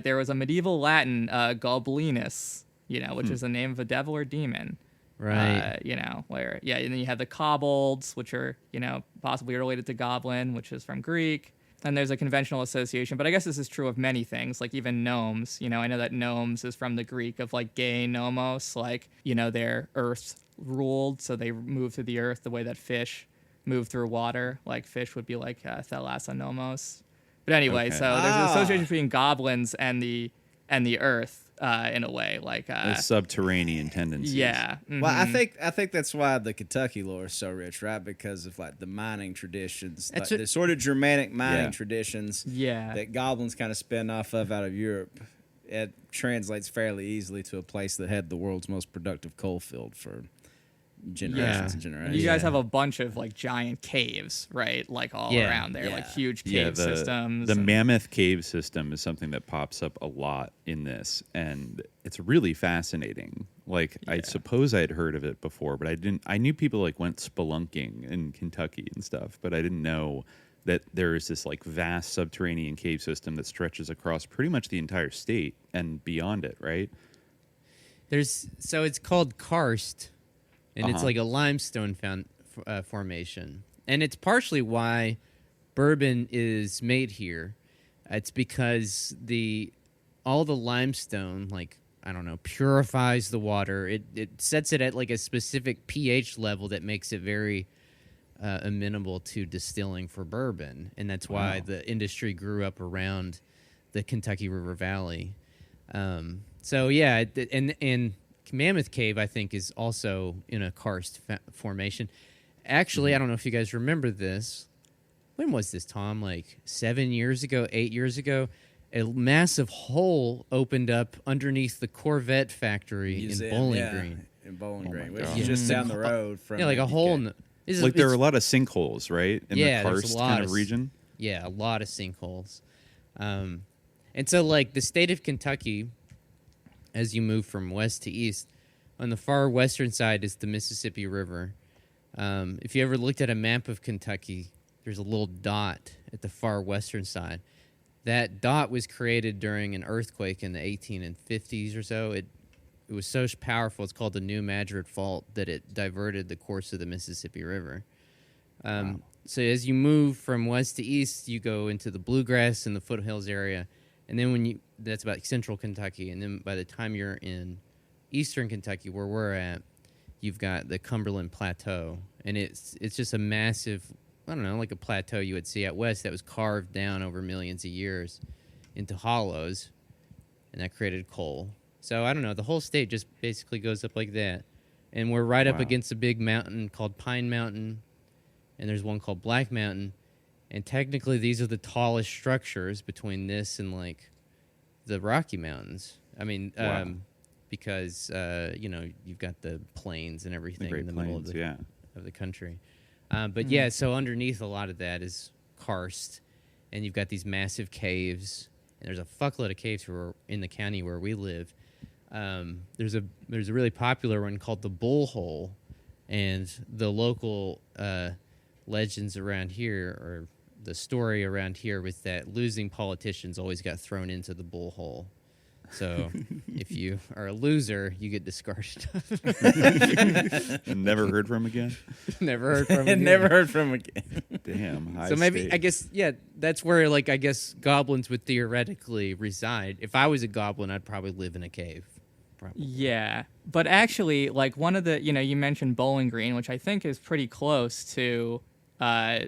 There was a medieval Latin goblinus, which is the name of a devil or demon. Right. And then you have the kobolds, which are, possibly related to goblin, which is from Greek. And there's a conventional association, but I guess this is true of many things, like even gnomes. I know that gnomes is from the Greek of like gay nomos, like, they're earth ruled, so they move through the earth the way that fish move through water. Like fish would be like thalassonomos. But anyway, Okay. So there's an association between goblins and the earth in a way, like the subterranean tendencies. Yeah. Mm-hmm. Well, I think that's why the Kentucky lore is so rich, right? Because of like the mining traditions, like the sort of Germanic mining traditions that goblins kind of spin off of out of Europe. It translates fairly easily to a place that had the world's most productive coal field for generations and generations. You guys have a bunch of like giant caves, right? Like all around there, like huge cave systems. The Mammoth Cave system is something that pops up a lot in this, and it's really fascinating. Like I suppose I'd heard of it before, but I didn't. I knew people like went spelunking in Kentucky and stuff, but I didn't know that there is this like vast subterranean cave system that stretches across pretty much the entire state and beyond it, right? So it's called karst. And it's like a limestone formation. And it's partially why bourbon is made here. It's because all the limestone, like, I don't know, purifies the water. It sets it at like a specific pH level that makes it very amenable to distilling for bourbon. And that's why the industry grew up around the Kentucky River Valley. And Mammoth Cave, I think, is also in a karst formation. Actually, I don't know if you guys remember this. When was this, Tom? Like 7 years ago, 8 years ago? A massive hole opened up underneath the Corvette factory in Bowling Green. In Bowling Green, which God. is just down the road from like a hole in the... There are a lot of sinkholes, right? In the karst kind of region? Yeah, a lot of sinkholes. And so, like, the state of Kentucky... As you move from west to east, on the far western side is the Mississippi River. If you ever looked at a map of Kentucky, there's a little dot at the far western side. That dot was created during an earthquake in the 1850s or so. It was so powerful, it's called the New Madrid Fault, that it diverted the course of the Mississippi River. So as you move from west to east, you go into the Bluegrass and the foothills area. And then that's about central Kentucky. And then by the time you're in eastern Kentucky, where we're at, you've got the Cumberland Plateau. And it's just a massive, I don't know, like a plateau you would see out west that was carved down over millions of years into hollows. And that created coal. So I don't know, the whole state just basically goes up like that. And we're right up against a big mountain called Pine Mountain. And there's one called Black Mountain. And technically, these are the tallest structures between this and, like, the Rocky Mountains. I mean, because, you've got the plains and everything in the middle of the country. So underneath a lot of that is karst. And you've got these massive caves. And there's a fuckload of caves in the county where we live. There's a really popular one called the Bull Hole. And the local legends around here, or the story around here, was that losing politicians always got thrown into the bull hole. So if you are a loser, you get discarded. And never heard from again? Never heard from again. Never heard from again. Damn. So maybe, I guess, that's where, like, I guess goblins would theoretically reside. If I was a goblin, I'd probably live in a cave. Probably. Yeah. But actually, like, one of the, you mentioned Bowling Green, which I think is pretty close to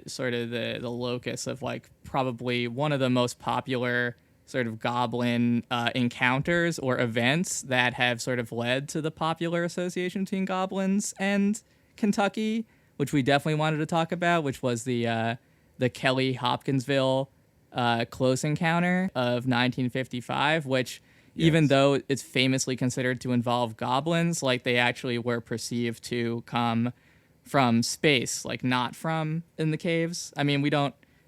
sort of the locus of, like, probably one of the most popular sort of goblin encounters or events that have sort of led to the popular association between goblins and Kentucky, which we definitely wanted to talk about, which was the Kelly-Hopkinsville close encounter of 1955, which, even though it's famously considered to involve goblins, like, they actually were perceived to come from space, like, not from in the caves. I mean,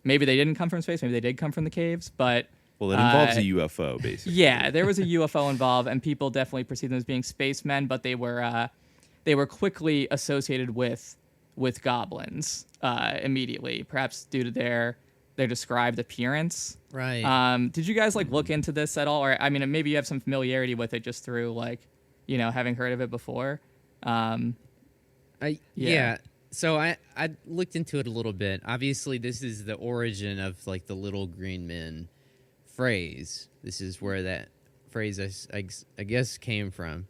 maybe they didn't come from space, maybe they did come from the caves, but... Well, it involves a UFO, basically. Yeah, there was a UFO involved, and people definitely perceived them as being spacemen, but they were quickly associated with goblins immediately, perhaps due to their described appearance. Right. Did you guys like look into this at all, or I mean, maybe you have some familiarity with it just through like, having heard of it before? Yeah. So I looked into it a little bit. Obviously, this is the origin of like the little green men phrase. This is where that phrase I guess came from.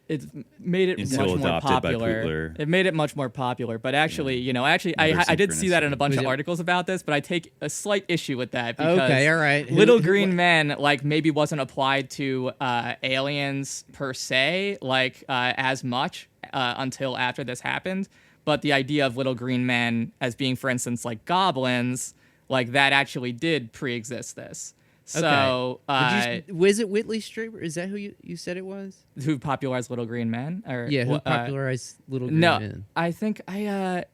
It made it much more popular. It made it much more popular, but actually, I did see that in a bunch of articles about this, but I take a slight issue with that because okay, all right. Little Green Men like maybe wasn't applied to aliens per se, like as much until after this happened. But the idea of Little Green Men as being, for instance, like goblins, like that actually did pre-exist this. So, was it Whitley Strieber? Is that who you said it was? Who popularized Little Green Men? Or who popularized Little Green Men? No, I think I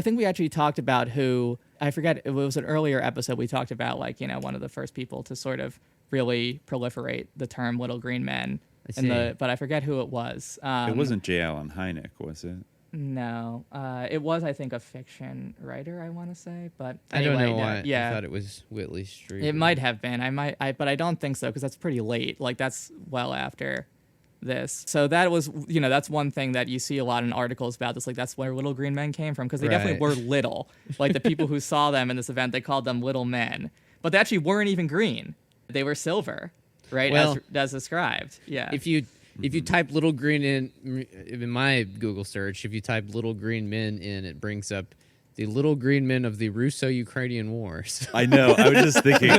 think we actually talked about who. I forget. It was an earlier episode. We talked about like one of the first people to sort of really proliferate the term Little Green Men. But I forget who it was. It wasn't J. Allen Hynek, was it? No, it was, I think, a fiction writer, I want to say, but anyway, I don't know why. I thought it was Whitley Strieber. It might have been. But I don't think so because that's pretty late. Like that's well after this. So that was, that's one thing that you see a lot in articles about this. Like that's where Little Green Men came from because they definitely were little. Like the people who saw them in this event, they called them little men, but they actually weren't even green. They were silver, right? Well, as described. Yeah. If you type Little Green in my Google search, if you type Little Green Men in, it brings up the Little Green Men of the Russo-Ukrainian Wars. I know. I was just thinking,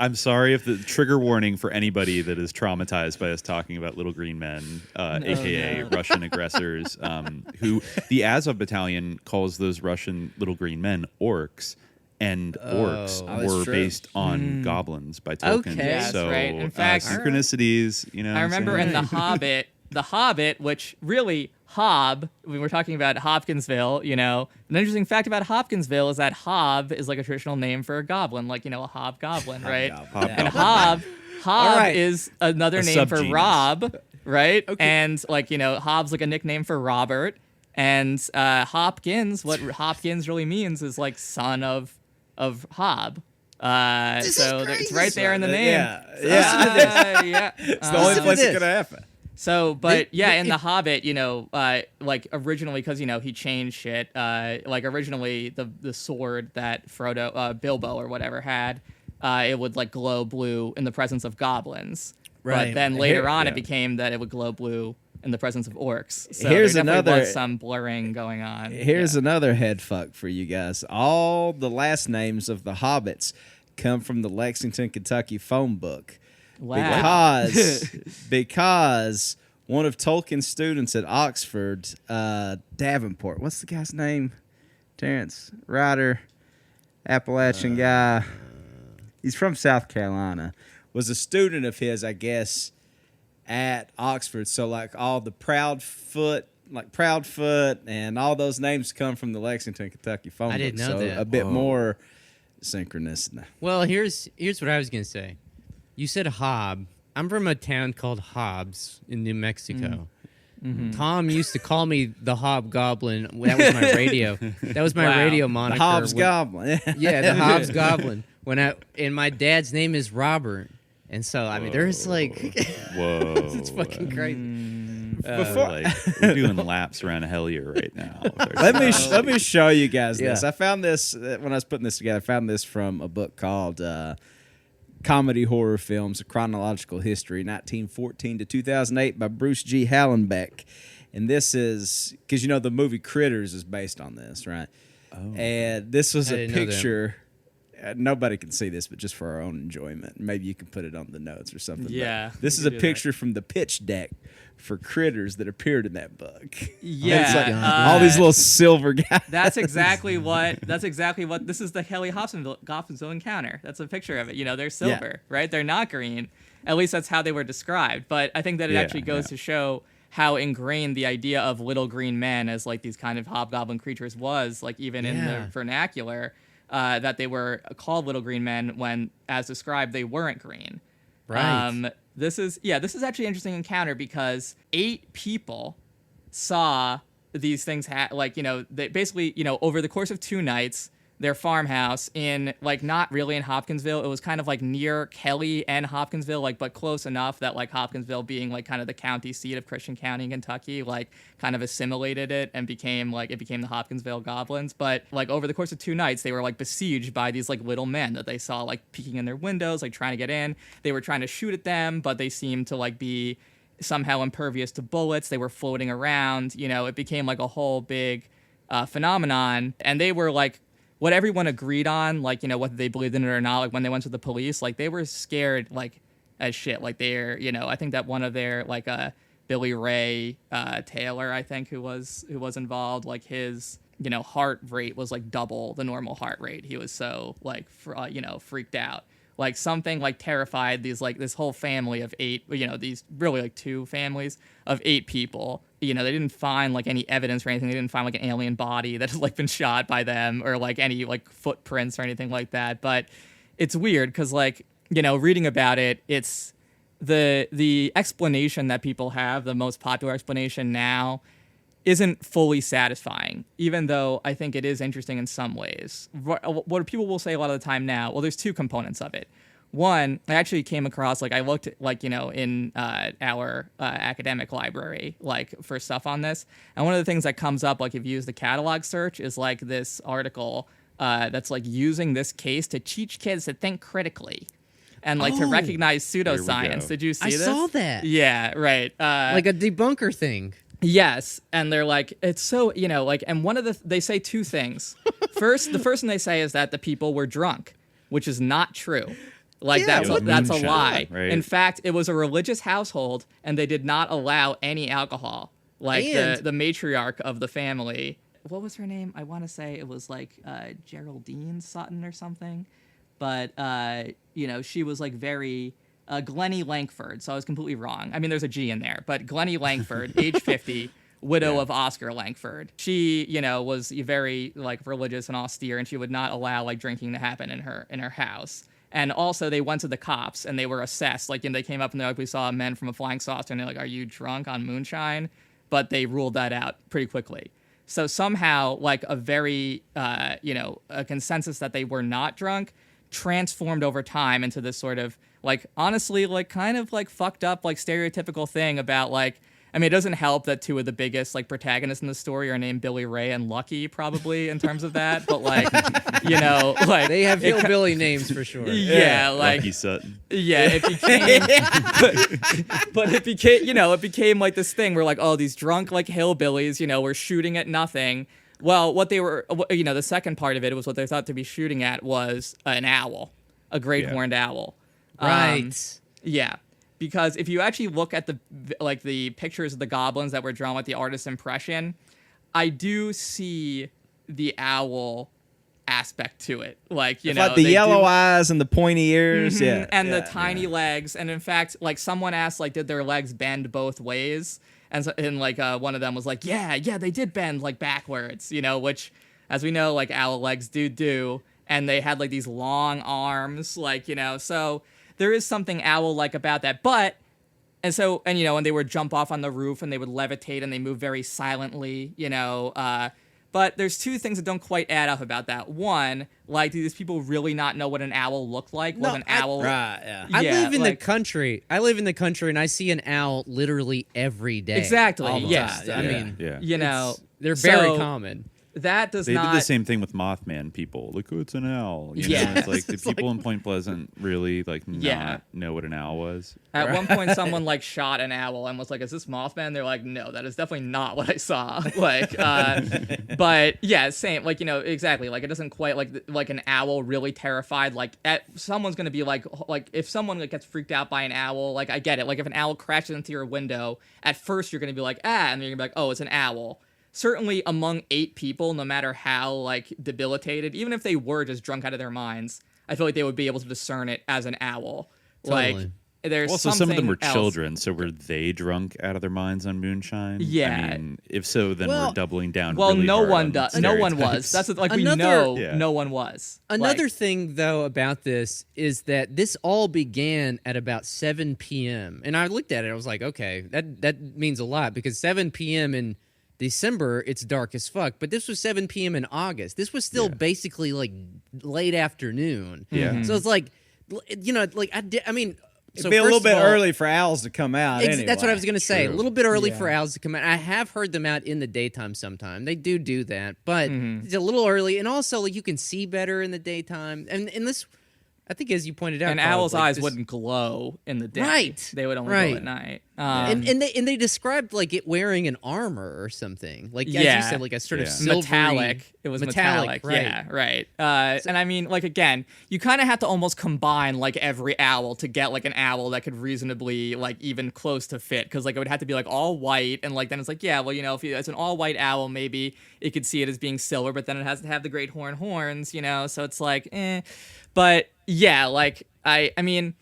I'm sorry if the trigger warning for anybody that is traumatized by us talking about Little Green Men, a.k.a. Russian aggressors, who the Azov Battalion calls those Russian Little Green Men orcs. And orcs were based on goblins by Tolkien. Okay. Yes, so, right. In fact, synchronicities, I remember in The Hobbit, which really, we were talking about Hopkinsville, an interesting fact about Hopkinsville is that Hob is like a traditional name for a goblin, like, a hobgoblin, right? And Hob is another name for Rob, right? Okay. And like, Hob's like a nickname for Robert. And Hopkins, what Hopkins really means is like son of Hob. So it's right there in the name. Yeah. It's the only place it could happen. So, but in The Hobbit, like originally, because he changed shit. Like originally, the sword that Frodo, Bilbo or whatever had, it would like glow blue in the presence of goblins. Right. But then later on, it became that it would glow blue in the presence of orcs. So there definitely was some blurring going on. Here's another head fuck for you guys. All the last names of the hobbits come from the Lexington, Kentucky phone book. Wow. Because one of Tolkien's students at Oxford, Davenport, what's the guy's name? Terrence, writer, Appalachian guy. He's from South Carolina. Was a student of his, I guess, at Oxford. So like all the Proudfoot and all those names come from the Lexington, Kentucky phone book. I didn't know that. A bit more synchronistic. Well, here's what I was going to say. You said Hob. I'm from a town called Hobbs in New Mexico. Mm-hmm. Tom used to call me the Hobgoblin. That was my radio. That was my radio moniker. The Hobbs Goblin. Yeah, the Hobbs Goblin. And my dad's name is Robert. And so, I mean, there's like, it's fucking crazy. We're doing laps around Hellier right now. Let me show you guys this. I found this when I was putting this together. I found this from a book called Comedy Horror Films: A Chronological History, 1914 to 2008 by Bruce G. Hallenbeck. And this is because the movie Critters is based on this, right? Oh, and this was a picture. Nobody can see this, but just for our own enjoyment. Maybe you can put it on the notes or something. Yeah. This is a picture from the pitch deck for Critters that appeared in that book. Yeah. It's like all these little silver guys. That's exactly what this is, the Kelly-Hopkinsville encounter. That's a picture of it. They're silver, right? They're not green. At least that's how they were described. But I think that it actually goes to show how ingrained the idea of little green men as like these kind of hobgoblin creatures was, like even in the vernacular. That they were called little green men when, as described, they weren't green. Right. This is actually an interesting encounter because 8 people saw these things. They basically, over the course of 2 nights, their farmhouse in, like, not really in Hopkinsville. It was kind of like near Kelly and Hopkinsville, like, but close enough that, like, Hopkinsville being like kind of the county seat of Christian County in Kentucky, like, kind of assimilated it and became the Hopkinsville Goblins. But, like, over the course of 2 nights, they were, like, besieged by these, like, little men that they saw, like, peeking in their windows, like, trying to get in. They were trying to shoot at them, but they seemed to, like, be somehow impervious to bullets. They were floating around. You know, it became, like, a whole big phenomenon. And they were, like, what everyone agreed on, like, you know, whether they believed in it or not, like, when they went to the police, like, they were scared, like, as shit. Like, they're, you know, I think that one of their, like, Billy Ray Taylor, I think, who was involved, like, his, you know, heart rate was, like, double the normal heart rate. He was so, like, you know, freaked out. Like, something, like, terrified these, like, this whole family of 8, you know, these really, like, 2 families of 8 people. You know, they didn't find, like, any evidence or anything. They didn't find, like, an alien body that had, like, been shot by them or, like, any, like, footprints or anything like that. But it's weird because, like, you know, reading about it, it's the explanation that people have, the most popular explanation now, isn't fully satisfying, even though I think it is interesting in some ways. What people will say a lot of the time now, well, there's 2 components of it. One, I actually came across, like, I looked at, like, you know, in our academic library, like, for stuff on this. And one of the things that comes up, like, if you use the catalog search, is, like, this article that's, like, using this case to teach kids to think critically and, like, to recognize pseudoscience. Did you see this? I saw that. Yeah, right. Like a debunker thing. Yes, and they're like, it's so, you know, like, and they say 2 things. First, the first thing they say is that the people were drunk, which is not true. Like, that's a lie. Right? In fact, it was a religious household, and they did not allow any alcohol. Like, the matriarch of the family, what was her name? I want to say it was, like, Geraldine Sutton or something. But, you know, she was, like, very... Glennie Langford, so I was completely wrong. I mean, there's a G in there, but Glennie Langford, age 50, widow of Oscar Langford. She, you know, was very, like, religious and austere, and she would not allow, like, drinking to happen in her house. And also, they went to the cops, and they were assessed. Like, and they came up, and they're like, we saw men from a flying saucer, and they're like, are you drunk on moonshine? But they ruled that out pretty quickly. So somehow, like, a very, you know, a consensus that they were not drunk transformed over time into this sort of, like, honestly, like, kind of, like, fucked up, like, stereotypical thing about, like, I mean, it doesn't help that 2 of the biggest, like, protagonists in the story are named Billy Ray and Lucky, probably, in terms of that. But, like, you know, like... They have hillbilly names for sure. Yeah, like... Lucky Sutton. Yeah, it became... but it became, you know, it became, like, this thing where, like, oh, these drunk, like, hillbillies, you know, were shooting at nothing. Well, what they were, you know, the second part of it was what they thought to be shooting at was an owl, a great horned owl. Right. Yeah, because if you actually look at the pictures of the goblins that were drawn with the artist's impression, I do see the owl aspect to it. Like, you know, like the yellow eyes and the pointy ears, and the tiny legs. And in fact, like, someone asked, like, did their legs bend both ways? And like, one of them was like, yeah, they did bend, like, backwards, you know, which, as we know, like, owl legs do. And they had, like, these long arms, like, you know, so there is something owl-like about that. But, and you know, and they would jump off on the roof and they would levitate and they move very silently, you know. But there's 2 things that don't quite add up about that. One, like, do these people really not know what an owl looked like? No, was an owl? Right, yeah. I live in the country. And I see an owl literally every day. Exactly, yes. I mean, you know. They're very common. That does they not... did the same thing with Mothman people. Like, oh, it's an owl. You know, it's like the people in Point Pleasant really, like, not know what an owl was. At one point, someone, like, shot an owl and was like, is this Mothman? They're like, no, that is definitely not what I saw. Like, but, yeah, same. Like, you know, exactly. Like, it doesn't quite, like an owl really terrified. Like, someone's going to be like, if someone, like, gets freaked out by an owl, like, I get it. Like, if an owl crashes into your window, at first you're going to be like, and then you're going to be like, oh, it's an owl. Certainly among 8 people, no matter how, like, debilitated, even if they were just drunk out of their minds, I feel like they would be able to discern it as an owl. Totally. Like, there's also, some of them were else. children, so were they drunk out of their minds on moonshine? Yeah. I mean, if so, then we're doubling down. Well, really no hard one on does. No one was. That's like we know no one was. Another thing, though, about this is that this all began at about 7 p.m. And I looked at it. I was like, okay, that means a lot because 7 p.m. in December, it's dark as fuck. But this was 7 p.m. in August. This was still basically like late afternoon. Yeah. So it's like, like I mean. It'd be a little bit early for owls to come out. Anyway. That's what I was going to say. A little bit early for owls to come out. I have heard them out in the daytime sometime. They do that, but it's a little early. And also, like, you can see better in the daytime. And this, I think, as you pointed out, and owls' eyes wouldn't glow in the day. Right. They would only glow at night. And they described like it wearing an armor or something. Like as you said, like a sort of silvery, metallic. It was metallic. Right. Yeah, right. And I mean, like again, you kind of have to almost combine like every owl to get like an owl that could reasonably like even close to fit, because like it would have to be like all white, and like then it's like if it's an all white owl, maybe it could see it as being silver, but then it has to have the great horns, so it's like But yeah, like I mean,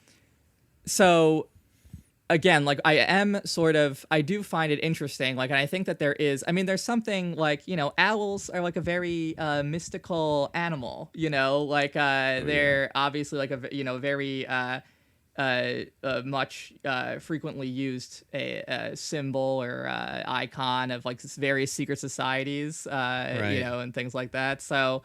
so. Again, like I do find it interesting, like, and I think that there's something like, owls are like a very mystical animal, like they're obviously like a, very much frequently used a symbol or icon of like various secret societies, and things like that. So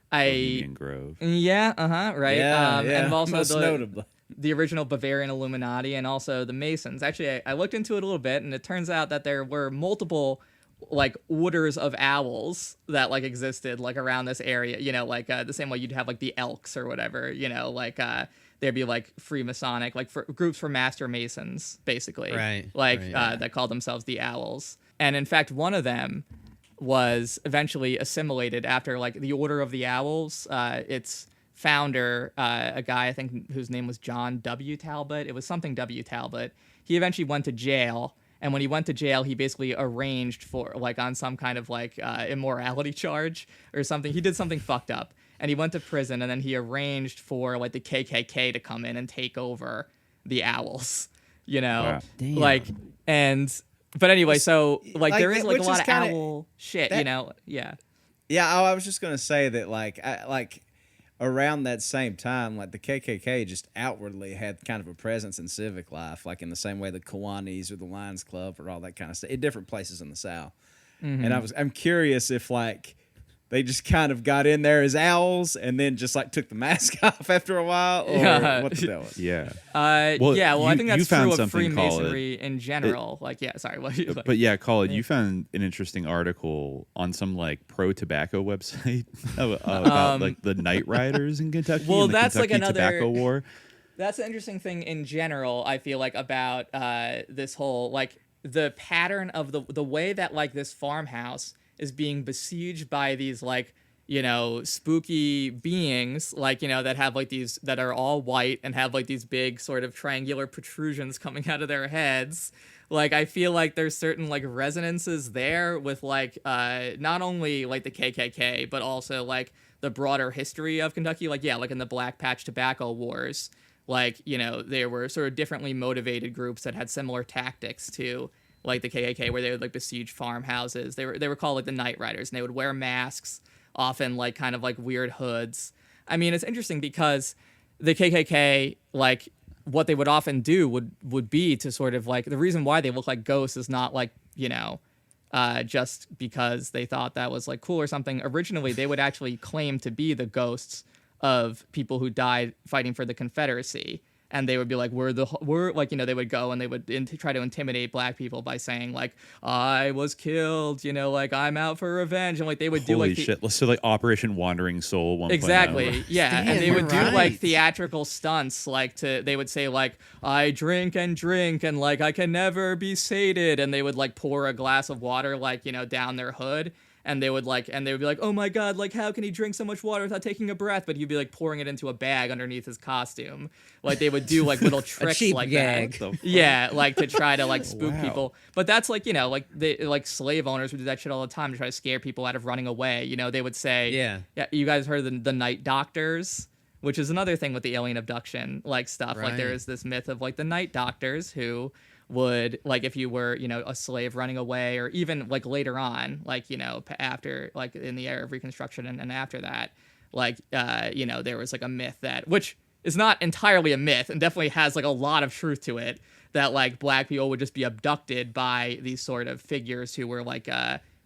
Bohemian Grove. Yeah, right. And also most notably. The original Bavarian Illuminati, and also the Masons. Actually, I looked into it a little bit, and it turns out that there were multiple like orders of owls that like existed like around this area. Like the same way you'd have like the Elks or whatever. Like there'd be like Freemasonic, like for groups for Master Masons, basically. Right. That called themselves the Owls. And in fact, one of them was eventually assimilated after like the Order of the Owls. Its founder, a guy I think whose name was John W. Talbot. It was something W. Talbot. He eventually went to jail, and when he went to jail, he basically arranged for like on some kind of like immorality charge or something. He did something fucked up, and he went to prison, and then he arranged for like the KKK to come in and take over the Owls. Wow. But anyway, so like there is like a lot of owl shit, Yeah, I was just gonna say that like around that same time, like the KKK just outwardly had kind of a presence in civic life, like in the same way the Kiwanis or the Lions Club or all that kind of stuff in different places in the South. Mm-hmm. And I'm curious if like they just kind of got in there as owls and then just like took the mask off after a while, or what the deal was. Yeah. I think that's true of Freemasonry in general. Khalid, you found an interesting article on some like pro-tobacco website about like the Night Riders in Kentucky. Well, and the that's Kentucky like another tobacco war. That's an interesting thing in general. I feel like about this whole like the pattern of the way that like this farmhouse is being besieged by these like spooky beings, like that have like these that are all white and have like these big sort of triangular protrusions coming out of their heads. Like I feel like there's certain like resonances there with like not only like the KKK but also like the broader history of Kentucky. Like like in the Black Patch Tobacco Wars, like there were sort of differently motivated groups that had similar tactics to like the KKK, where they would like besiege farmhouses. They were called like the Night Riders, and they would wear masks, often like kind of like weird hoods. I mean, it's interesting because the KKK, like what they would often do would be to sort of like, the reason why they look like ghosts is not like just because they thought that was like cool or something. Originally, they would actually claim to be the ghosts of people who died fighting for the Confederacy. And they would be like, they would go and they would try to intimidate black people by saying like, I was killed, like I'm out for revenge. And like they would do like shit. So like Operation Wandering Soul 1.0. Exactly. Yeah. Damn, and they would do right. like theatrical stunts, like they would say like, I drink and like I can never be sated. And they would like pour a glass of water like, down their hood. And they would be like, oh my God, like how can he drink so much water without taking a breath? But he'd be like pouring it into a bag underneath his costume. Like they would do like little tricks like gag. that. Yeah, like to try to like spook people. But that's like, like slave owners would do that shit all the time to try to scare people out of running away. They would say, yeah, you guys heard of the night doctors, which is another thing with the alien abduction like stuff. Right. Like there is this myth of like the night doctors who would like if you were a slave running away, or even like later on, like after like in the era of Reconstruction and after that, like there was like a myth that, which is not entirely a myth and definitely has like a lot of truth to it, that like black people would just be abducted by these sort of figures who were like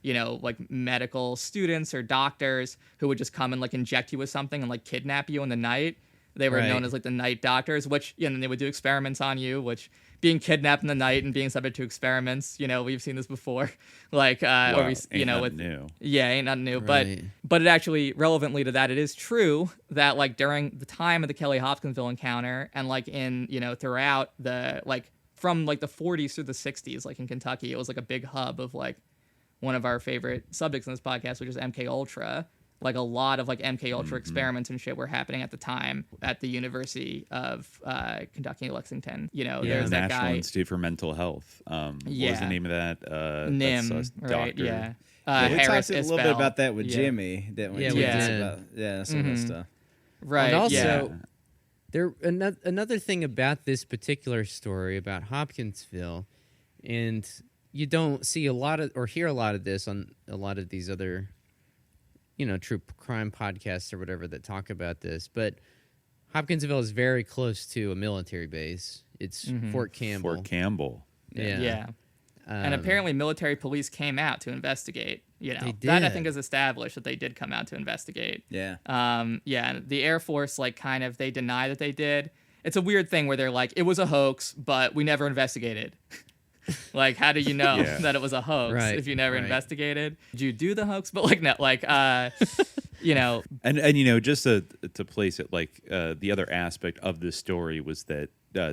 like medical students or doctors who would just come and like inject you with something and like kidnap you in the night. They were known as like the night doctors, which, and they would do experiments on you, which being kidnapped in the night and being subject to experiments, we've seen this before. Like, or we, ain't nothing new. Right. But it actually, relevantly to that, it is true that like during the time of the Kelly-Hopkinsville encounter and like in, throughout the, like from like the 40s through the 60s, like in Kentucky, it was like a big hub of like one of our favorite subjects in this podcast, which is MK Ultra. Like a lot of like MK Ultra experiments and shit were happening at the time at the University of Kentucky, Lexington. There's that National guy, Institute for Mental Health. What was the name of that? NIM, that's right? doctor. Yeah. We Harris talked a little bit Isbell. about that with Jimmy. That we did. Some of that stuff. Right. And also, there another thing about this particular story about Hopkinsville, and you don't see a lot of or hear a lot of this on a lot of these other, true crime podcasts or whatever that talk about this, but Hopkinsville is very close to a military base. It's Fort Campbell. Fort Campbell. Yeah. And apparently military police came out to investigate. They did. That I think is established that they did come out to investigate. Yeah. And the Air Force, like, kind of, they deny that they did. It's a weird thing where they're like, it was a hoax, but we never investigated. Like, how do you know that it was a hoax if you never investigated? Did you do the hoax? But like, no, like, And just to place it, like the other aspect of this story was that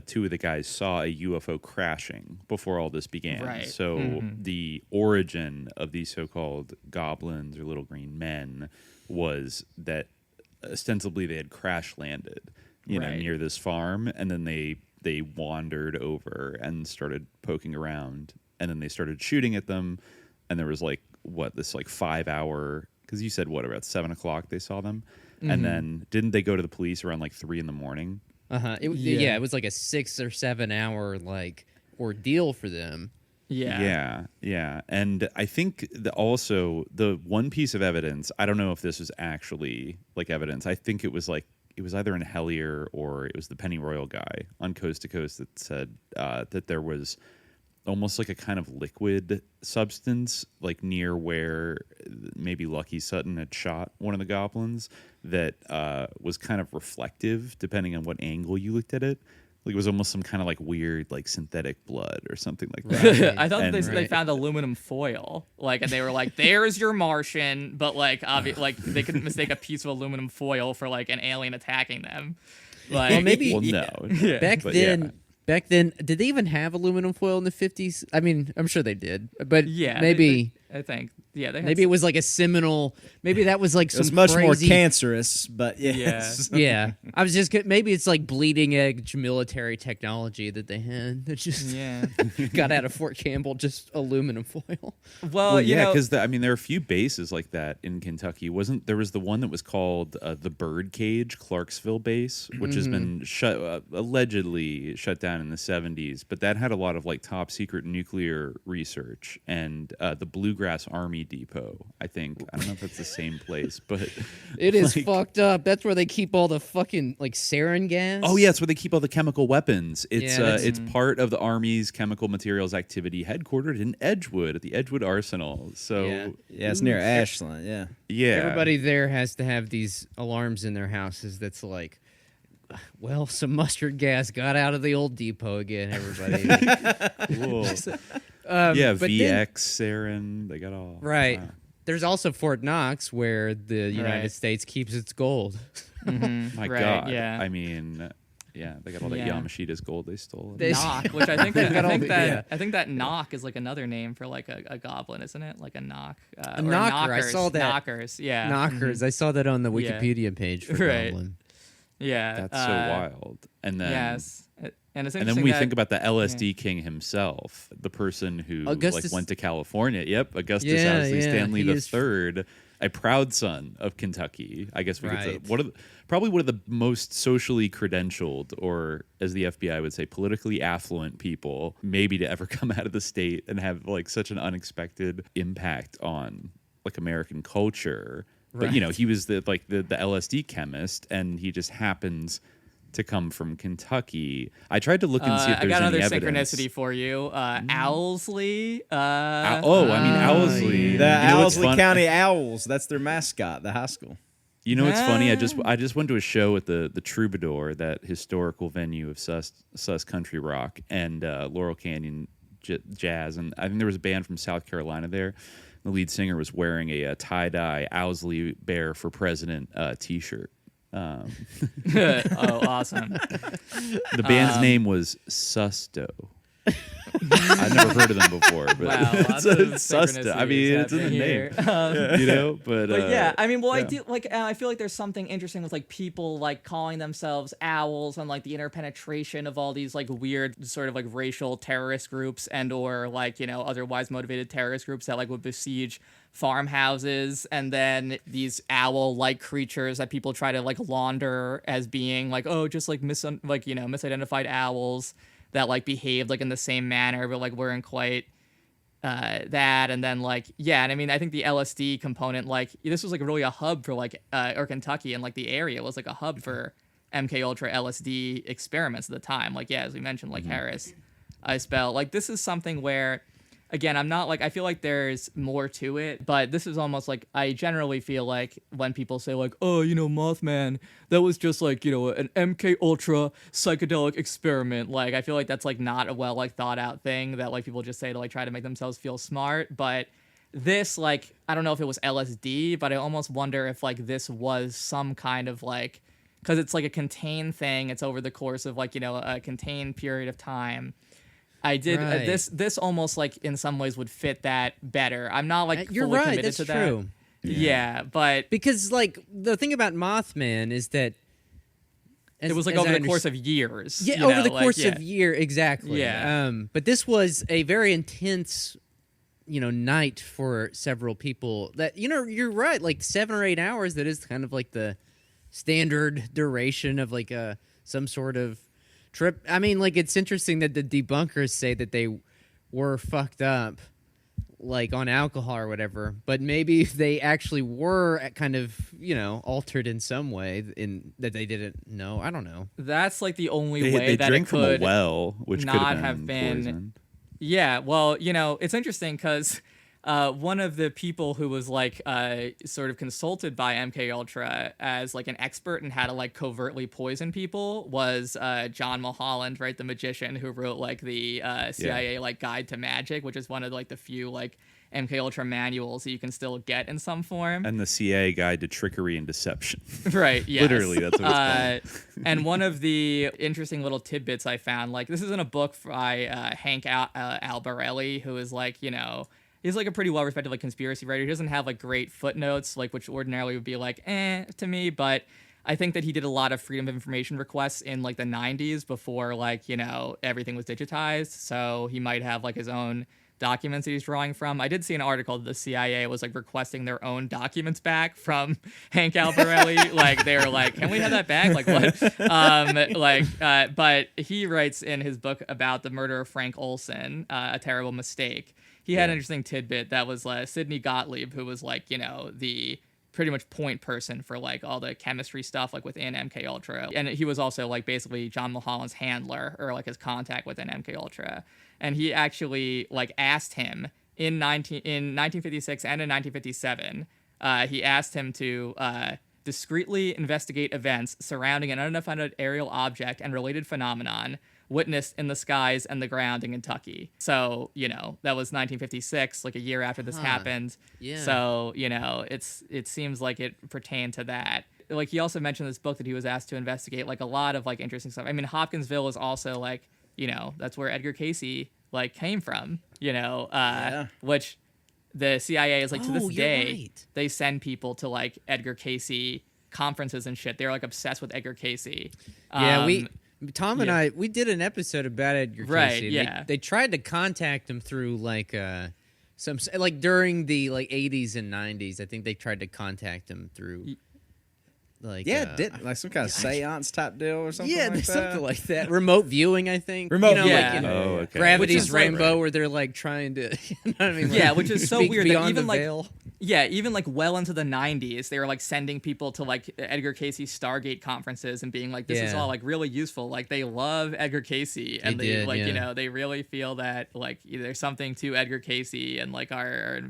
two of the guys saw a UFO crashing before all this began. Right. So the origin of these so-called goblins or little green men was that ostensibly they had crash landed, near this farm, and then they wandered over and started poking around, and then they started shooting at them, and there was this 5 hour, because you said about 7 o'clock they saw them, and then didn't they go to the police around 3 a.m? It was like a 6 or 7 hour ordeal for them. Yeah. And I think also the one piece of evidence, I don't know if this was actually evidence, I think it was either in Hellier or it was the Pennyroyal guy on Coast to Coast that said that there was almost like a kind of liquid substance near where maybe Lucky Sutton had shot one of the goblins that was kind of reflective depending on what angle you looked at it. It was almost some kind of weird synthetic blood or something like that. I thought they found aluminum foil, and they were like, "There's your Martian," but they couldn't mistake a piece of aluminum foil for an alien attacking them. Back then, did they even have aluminum foil in the 50s? I mean, I'm sure they did, but maybe I think they had maybe it was a seminal. Maybe that was some. It was much crazy, more cancerous, but yes. Yeah. I was just maybe it's bleeding edge military technology that they had that just got out of Fort Campbell, just aluminum foil. Well, because there are a few bases like that in Kentucky. There was the one that was called the Birdcage Clarksville base, which has been allegedly shut down in the 70s, but that had a lot of top secret nuclear research, and the Bluegrass Army Depot, I think. I don't know if it's the same place, but it is fucked up. That's where they keep all the fucking sarin gas. Oh yeah, it's where they keep all the chemical weapons. It's part of the Army's chemical materials activity headquartered in Edgewood at the Edgewood Arsenal. So it's near Ashland. Yeah. Everybody there has to have these alarms in their houses. That's well, some mustard gas got out of the old depot again, everybody. Cool. VX, sarin, they got all. Right. Wow. There's also Fort Knox, where the United States keeps its gold. My God. Yeah. I mean, they got all that Yamashita's gold they stole. Knock, which I think I think that knock is another name for a goblin, isn't it? Like a knock. A knocker. I saw that. Knockers. Yeah. Knockers. I saw that on the Wikipedia page for goblin. Yeah, that's so wild. And then and then we think about the LSD king himself, the person who went to California. Yep, Augustus Owsley Stanley III, a proud son of Kentucky. I guess we could say probably one of the most socially credentialed, or as the FBI would say, politically affluent people maybe to ever come out of the state and have such an unexpected impact on American culture. But he was the LSD chemist, and he just happens to come from Kentucky. I tried to look and see if I there's got any another evidence. synchronicity for you. Owlsley. Owlsley. The Owlsley County Owls. That's their mascot, the high school. You know what's funny? I just went to a show at the Troubadour, that historical venue of Sus country rock and Laurel Canyon jazz, and I think there was a band from South Carolina there. The lead singer was wearing a tie-dye Owlsley Bear for President T-shirt. Oh, awesome. The band's name was Susto. I've never heard of them before, but wow, it's Susto. I mean, it's in the name, you know. But yeah, I mean, well, I do like. I feel like there's something interesting with like people like calling themselves owls and like the interpenetration of all these like weird sort of like racial terrorist groups and or like, you know, otherwise motivated terrorist groups that like would besiege farmhouses, and then these owl-like creatures that people try to like launder as being like, oh, just like misidentified owls that like behaved like in the same manner but like weren't quite that. And then like, yeah, and I mean, I think the LSD component, like this was like really a hub for like or Kentucky and like the area was like a hub for MK Ultra LSD experiments at the time. Like, yeah, as we mentioned, like Harris, Isbell, like this is something where, again, I'm not like, I feel like there's more to it, but this is almost like, I generally feel like when people say like, oh, you know, Mothman, that was just like, you know, an MK Ultra psychedelic experiment. Like, I feel like that's like not a well like thought out thing that like people just say to like try to make themselves feel smart. But this, like, I don't know if it was LSD, but I almost wonder if like this was some kind of like, because it's like a contained thing. It's over the course of like, you know, a contained period of time. I did right. This almost like in some ways would fit that better. I'm not like you're fully right. committed That's to true. that. Yeah, but because like the thing about Mothman is that it was like over the course of years. Yeah, over the course of year, exactly. Yeah. But this was a very intense, you know, night for several people. That, you know, you're right. Like 7 or 8 hours. That is kind of like the standard duration of like some sort of trip. I mean, like, it's interesting that the debunkers say that they were fucked up, like on alcohol or whatever, but maybe they actually were kind of, you know, altered in some way in that they didn't know. I don't know. That's like the only way they that drink it could from a well, which not could have been. Poisoned. Yeah, well, you know, it's interesting because one of the people who was like sort of consulted by MK Ultra as like an expert in how to like covertly poison people was John Mulholland, right, the magician who wrote like the CIA like Guide to Magic, which is one of like the few like MK Ultra manuals that you can still get in some form, and the CIA Guide to Trickery and Deception. Right. Yes. Literally, that's what it's called. And one of the interesting little tidbits I found, like this is in a book by Hank Albarelli, who is like, you know, he's like a pretty well-respected like conspiracy writer. He doesn't have like great footnotes, like which ordinarily would be like to me, but I think that he did a lot of freedom of information requests in like the 90s before like, you know, everything was digitized. So he might have like his own documents that he's drawing from. I did see an article that the CIA was like requesting their own documents back from Hank Albarelli. Like they were like, can we have that back? Like what? But he writes in his book about the murder of Frank Olson, A Terrible Mistake. He had an interesting tidbit that was Sidney Gottlieb, who was like, you know, the pretty much point person for like all the chemistry stuff like within MK Ultra, and he was also like basically John Mulholland's handler or like his contact within MK Ultra. And he actually like asked him in 1956 and in 1957, he asked him to discreetly investigate events surrounding an unidentified aerial object and related phenomenon witnessed in the skies and the ground in Kentucky. So, you know, that was 1956, like a year after this happened. Yeah. So, you know, it seems like it pertained to that. Like he also mentioned in this book that he was asked to investigate like a lot of like interesting stuff. I mean, Hopkinsville is also like, you know, that's where Edgar Cayce like came from, you know, which the CIA is like to this day, they send people to like Edgar Cayce conferences and shit. They're like obsessed with Edgar Cayce. Tom and I, we did an episode about Edgar Cayce. Right, yeah. They tried to contact him through like some like during the like 80s and 90s. I think they tried to contact him through like like some kind of seance type deal or something. Yeah, like that. something like that. Remote viewing, I think. Remote, yeah. Like okay. Gravity's Rainbow, where they're like trying to. You know what I mean? Yeah, which is so weird. That even like veil. Yeah, even like well into the 90s, they were like sending people to like Edgar Cayce's Stargate conferences and being like, this is all like really useful. Like they love Edgar Cayce and they like, you know, they really feel that like there's something to Edgar Cayce and like are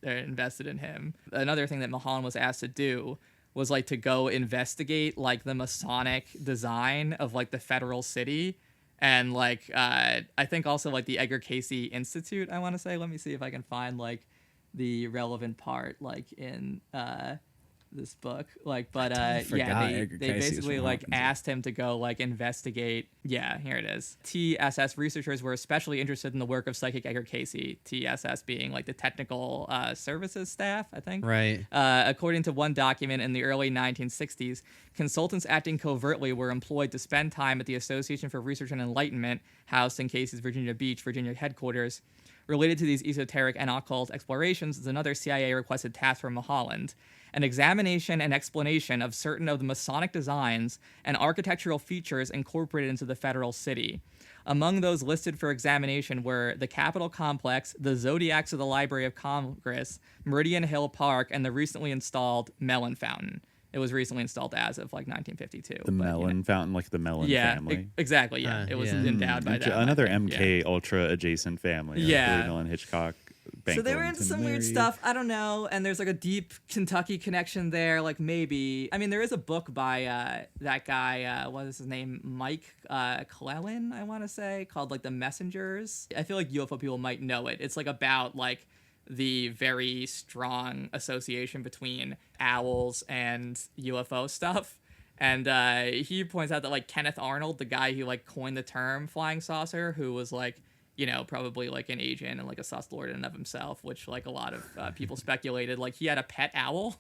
invested in him. Another thing that Mulholland was asked to do was like to go investigate like the Masonic design of like the federal city. And like, I think also like the Edgar Cayce Institute, I want to say, let me see if I can find like the relevant part like in this book, like, but they basically like asked him to go like investigate. Yeah, here it is. TSS researchers were especially interested in the work of psychic Edgar Cayce, TSS being like the technical services staff, I think. Right. According to one document in the early 1960s, consultants acting covertly were employed to spend time at the Association for Research and Enlightenment, housed in Cayce's Virginia Beach, Virginia headquarters. Related to these esoteric and occult explorations is another CIA-requested task from Mulholland, an examination and explanation of certain of the Masonic designs and architectural features incorporated into the federal city. Among those listed for examination were the Capitol Complex, the Zodiacs of the Library of Congress, Meridian Hill Park, and the recently installed Mellon Fountain. It was recently installed as of like 1952. The Mellon Fountain, like the Mellon family. Exactly. Yeah, it was endowed by that. Another MK Ultra adjacent family. Yeah, Millon, Hitchcock. So they were into some weird stuff. I don't know. And there's like a deep Kentucky connection there. Like maybe. I mean, there is a book by that guy. What is his name? Mike Clellan, I want to say, called like The Messengers. I feel like UFO people might know it. It's like about like the very strong association between owls and UFO stuff. And he points out that like Kenneth Arnold, the guy who like coined the term flying saucer, who was like, you know, probably like an agent and like a sus lord in and of himself, which like a lot of people speculated, like he had a pet owl.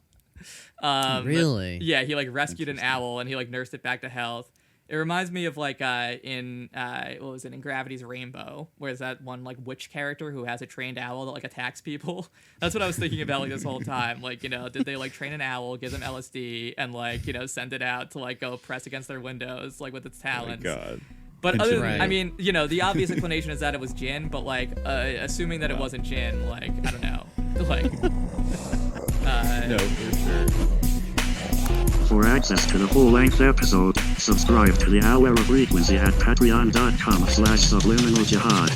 Really? Yeah, he like rescued an owl and he like nursed it back to health. It reminds me of like in what was it, in Gravity's Rainbow, where's that one like witch character who has a trained owl that like attacks people. That's what I was thinking about like this whole time. Like, you know, did they like train an owl, give them LSD, and like, you know, send it out to like go press against their windows like with its talons? Oh my God. But other than, I mean, you know, the obvious explanation is that it was Jinn, but like assuming that it wasn't Jinn, like I don't know, like no, for sure. For access to the full-length episode, subscribe to the Hour of Frequency at patreon.com/subliminaljihad.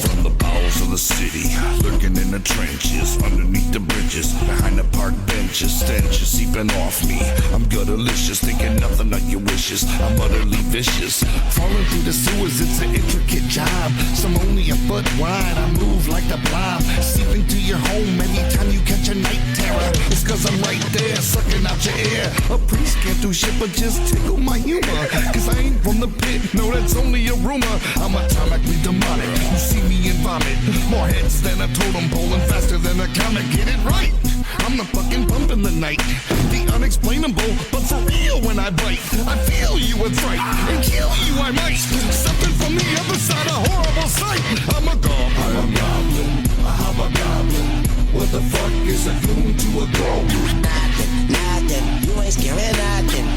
From the bowels of the city, lurking in the trenches, underneath the bridges, behind the park benches, stenches seeping off me. I'm gutterlicious, thinking nothing like your wishes. I'm utterly vicious, falling through the sewers, it's an intricate job. Some only a foot wide, I move like the blob, seeping to your home anytime you catch a night terror. It's cause I'm right there, sucking out your air. A priest can't do shit but just tickle my humor, cause I ain't from the pit, no that's only a rumor. I'm atomically demonic, you see me in vomit. More heads than a totem pole and faster than a comet. Get it right, I'm the fucking bump in the night, the unexplainable, but for real when I bite. I feel you with fright and kill you I might. Something from the other side, a horrible sight. I'm a goblin, I'm a goblin, I'm a goblin. What the fuck is a goon to a goblin? Nothing, you ain't scaring nothing.